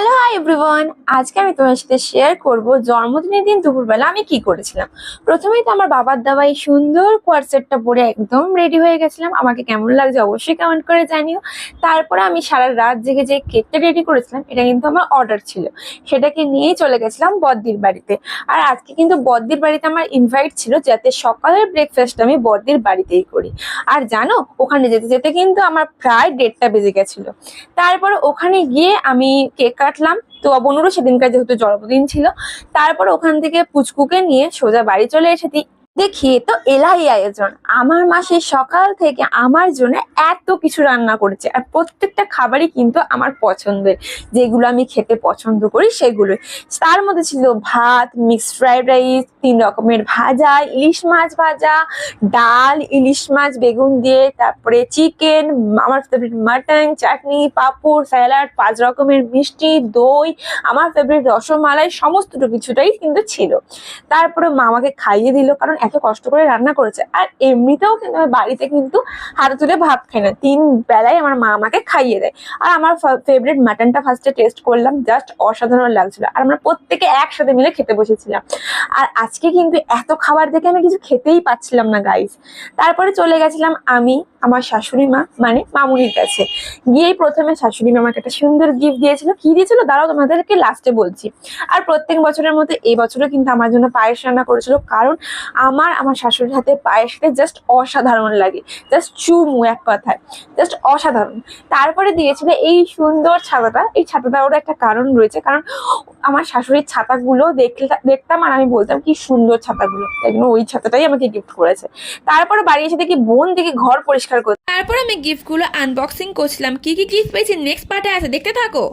Hello hi everyone, আজকে আমি তোমার সাথে শেয়ার করব জন্মদিনের দিন দুপুরবেলা আমি কি করেছিলাম। প্রথমেই তো আমার বাবার দেওয়া এই সুন্দর কোয়ার সেটটা পরে একদম রেডি হয়ে গেছিলাম। আমাকে কেমন লাগছে অবশ্যই কমেন্ট করে জানিও। তারপরে আমি সারা রাত জেগে যে কেকটা রেডি করেছিলাম, এটা কিন্তু আমার অর্ডার ছিল, সেটাকে নিয়েই চলে গেছিলাম বদ্দির বাড়িতে। আর আজকে কিন্তু বদ্দির বাড়িতে আমার ইনভাইট ছিল, যাতে সকালের ব্রেকফাস্ট আমি বদ্দির বাড়িতেই করি। আর জানো, ওখানে যেতে যেতে কিন্তু আমার প্রায় 1:30টা বেজে গেছিল। তারপর ওখানে গিয়ে আমি কেক কাটলাম, তো বনুরও সেদিনকার যেহেতু জন্মদিন ছিল। তারপর ওখান থেকে পুচকুকে নিয়ে সোজা বাড়ি চলে এসেছি। দেখি তো এলাই আয়োজন, আমার মা সেই সকাল থেকে আমার জন্য এত কিছু রান্না করেছে, আর প্রত্যেকটা খাবারই কিন্তু আমার পছন্দের, যেগুলো আমি খেতে পছন্দ করি সেগুলোই। তার মধ্যে ছিল ভাত, মিক্সড ফ্রাইড রাইস, 3 রকমের ভাজা, ইলিশ মাছ ভাজা, ডাল, ইলিশ মাছ বেগুন দিয়ে, তারপরে চিকেন, আমার ফেভারিট মাটন, চাটনি, পাঁপড়, স্যালাড, 5 রকমের মিষ্টি, দই, আমার ফেভারিট রসমালাই, সমস্ত কিছুটাই কিন্তু ছিল। তারপরে মা আমাকে খাইয়ে দিল, কারণ এত কষ্ট করে রান্না করেছে। আর এমনিতেও কিন্তু আমি বাড়িতে কিন্তু হাতে তুলে ভাত খাই না, 3 বেলায় আমার মা আমাকে খাইয়ে দেয়। আর আমার ফেভারিট মাটনটা ফার্স্টে টেস্ট করলাম, জাস্ট অসাধারণ লাগছিল। আর আমরা প্রত্যেকে একসাথে মিলে খেতে বসেছিলাম। আর আজকে কিন্তু এত খাবার দেখে আমি কিছু খেতেই পাচ্ছিলাম না গাইস। তারপরে চলে গেছিলাম আমি আমার শাশুড়ি মা মানে মামুনির কাছে। গিয়েই প্রথমে শাশুড়ি মা আমাকে একটা সুন্দর গিফট দিয়েছিল। কি দিয়েছিল দাঁড়াও তোমাদেরকে লাস্টে বলছি। আর প্রত্যেক বছরের মধ্যে এই বছরও কিন্তু আমার জন্য পায়েস রান্না করেছিল, কারণ আমার শাশুড়ির হাতে পায়েস খেতে জাস্ট অসাধারণ লাগে, জাস্ট চুমু এক কথায়, জাস্ট অসাধারণ। তারপরে দিয়েছিল এই সুন্দর ছাতাটা। এই ছাতাটারও একটা কারণ রয়েছে, কারণ আমার শাশুড়ির ছাতাগুলো দেখতাম আর আমি বলতাম কি সুন্দর ছাতাগুলো, তাই জন্য ওই ছাতাটাই আমাকে গিফট করেছে। তারপরে বাড়ি এসে দেখি বোন দেখি ঘর পরিষ্কার করতে। তারপর আমি গিফটগুলো আনবক্সিং করছিলাম, কি কি গিফট পেয়েছি নেক্সট পার্টে আছে, দেখতে থাকো।